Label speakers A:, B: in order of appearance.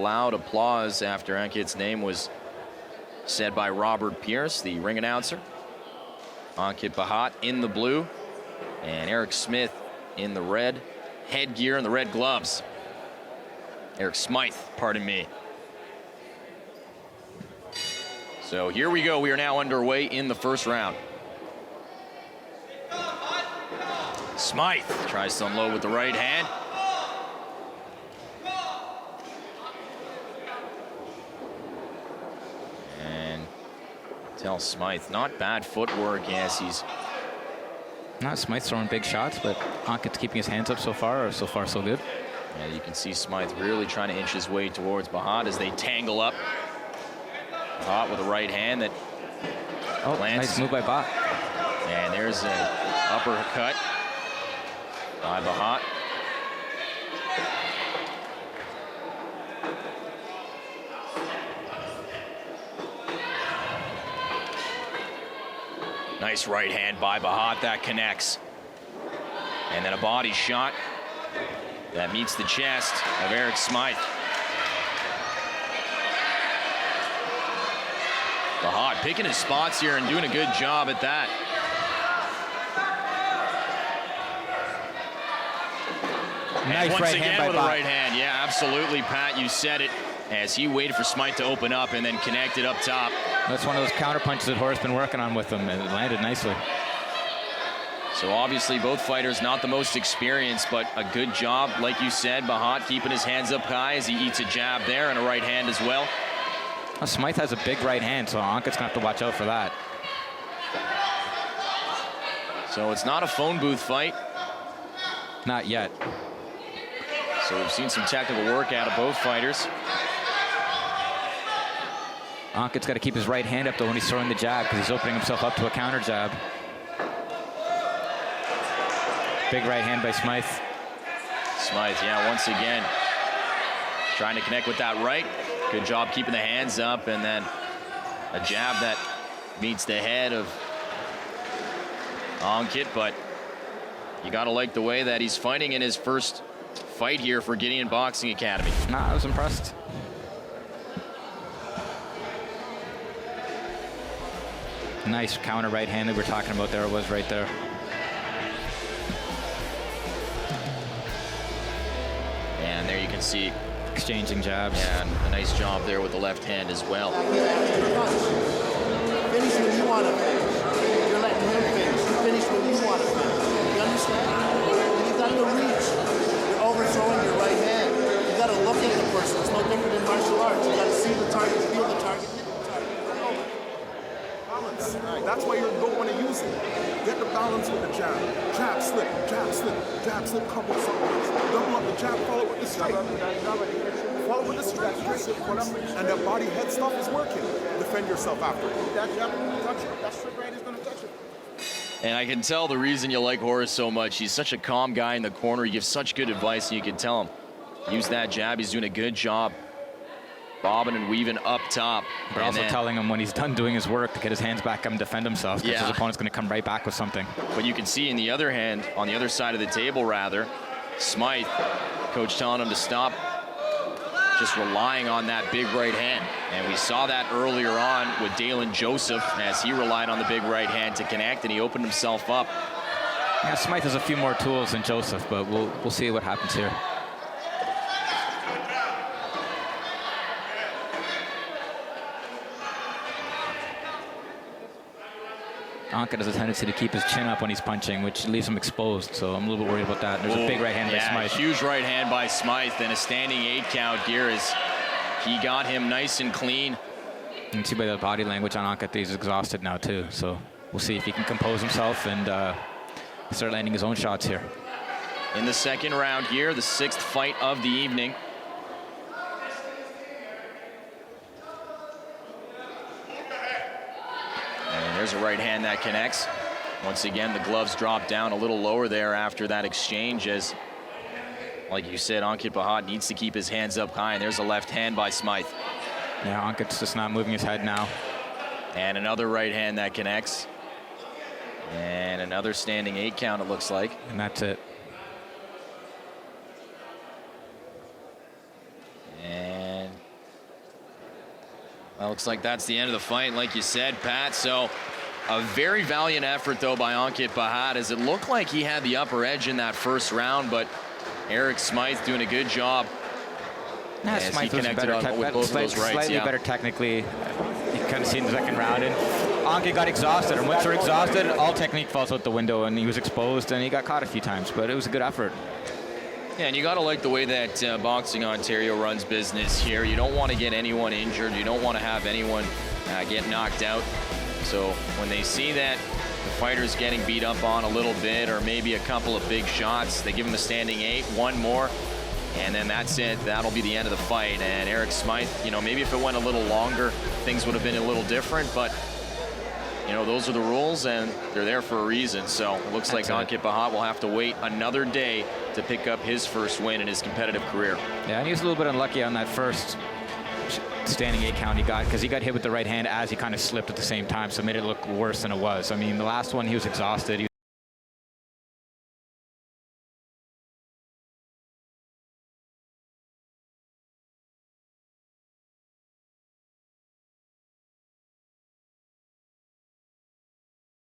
A: loud applause after Ankit's name was said by Robert Pierce, the ring announcer. Ankit Bhat in the blue, and Eric Smythe in the red headgear and the red gloves. Eric Smythe, pardon me. So here we go. We are now underway in the first round. Smythe tries to unload with the right hand. And tell Smythe, not bad footwork. Yes, he's...
B: Not Smythe's throwing big shots, but Ankit's keeping his hands up so far so good.
A: Yeah, you can see Smythe really trying to inch his way towards Bhat as they tangle up. Bhat with a right hand that lands.
B: Nice move by Bhat.
A: And there's an uppercut by Bhat. Nice right hand by Bhat that connects. And then a body shot that meets the chest of Eric Smythe. Bhat picking his spots here and doing a good job at that.
B: Nice
A: once
B: right
A: again
B: hand by
A: with a
B: Bhat.
A: right hand. Yeah, absolutely, Pat, you said it. As he waited for Smythe to open up and then connected up top.
B: That's one of those counter punches that Horace been working on with him, and it landed nicely.
A: So obviously both fighters not the most experienced, but a good job, like you said, Bhat keeping his hands up high as he eats a jab there and a right hand as well.
B: Well, Smythe has a big right hand, so Ankit's gonna have to watch out for that.
A: So it's not a phone booth fight.
B: Not yet.
A: So we've seen some technical work out of both fighters.
B: Ankit's got to keep his right hand up though when he's throwing the jab, because he's opening himself up to a counter jab. Big right hand by Smythe.
A: Smythe, yeah, once again trying to connect with that right. Good job keeping the hands up, and then a jab that meets the head of Ankit, but you got to like the way that he's fighting in his first fight here for Gideon Boxing Academy.
B: Nah, I was impressed. Nice counter right hand that we're talking about there. It was right there.
A: And there you can see
B: exchanging jabs.
A: And a nice job there with the left hand as well.
C: Finish when you want to finish. You're letting him finish. You finish when you want to finish. You understand? And you got the reach. You're overthrowing your right hand. You got to look at the person. It's no different in martial arts. You got to see the target, feel the target, hit the target.
D: Balance. That's why you don't want to use it. Get the balance with the jab. Jab, slip, jab, slip, jab, slip, couple sometimes. Double up the jab, follow with the strike. Follow with the strike. And that body head stuff is working. Defend yourself after. That jab, touch it. That straight right is going to touch it.
A: And I can tell the reason you like Horace so much. He's such a calm guy in the corner. He gives such good advice, and you can tell him. Use that jab. He's doing a good job bobbing and weaving up top.
B: But also telling him when he's done doing his work to get his hands back up and defend himself, because his opponent's going to come right back with something.
A: But you can see in the other hand, on the other side of the table rather, Smythe, coach telling him to stop just relying on that big right hand. And we saw that earlier on with Dalen Joseph as he relied on the big right hand to connect, and he opened himself up.
B: Yeah, Smythe has a few more tools than Joseph, but we'll see what happens here. Ankit has a tendency to keep his chin up when he's punching, which leaves him exposed, so I'm a little bit worried about that. There's a big right hand by Smythe.
A: Huge right hand by Smythe, and a standing 8 count here as he got him nice and clean.
B: You can see by the body language on Ankit that he's exhausted now too, so we'll see if he can compose himself and start landing his own shots here.
A: In the second round here, the 6th fight of the evening. There's a right hand that connects. Once again, the gloves drop down a little lower there after that exchange as, like you said, Ankit Bhat needs to keep his hands up high, and there's a left hand by Smythe.
B: Yeah, Ankit's just not moving his head now.
A: And another right hand that connects. And another standing 8 count, it looks like.
B: And that's it.
A: And Well, looks like that's the end of the fight, like you said, Pat. So a very valiant effort, though, by Ankit Bhat, as it looked like he had the upper edge in that first round, but Eric Smythe doing a good job.
B: Yeah,
A: as he
B: Smythe was
A: connected
B: better,
A: with both of those rights.
B: slightly
A: Yeah.
B: better technically. You kind of see in the second round. And Ankit got exhausted, and once you're exhausted, all technique falls out the window, and he was exposed, and he got caught a few times. But it was a good effort.
A: Yeah, and you got to like the way that Boxing Ontario runs business here. You don't want to get anyone injured. You don't want to have anyone get knocked out. So when they see that the fighter's getting beat up on a little bit, or maybe a couple of big shots, they give him a standing 8, one more, and then that's it. That'll be the end of the fight. And Eric Smythe, maybe if it went a little longer, things would have been a little different, but those are the rules, and they're there for a reason. So it looks like Ankit Bhat will have to wait another day to pick up his first win in his competitive career.
B: Yeah, and he was a little bit unlucky on that first standing 8 count he got, because he got hit with the right hand as he kind of slipped at the same time, so it made it look worse than it was. I mean, the last one, he was exhausted.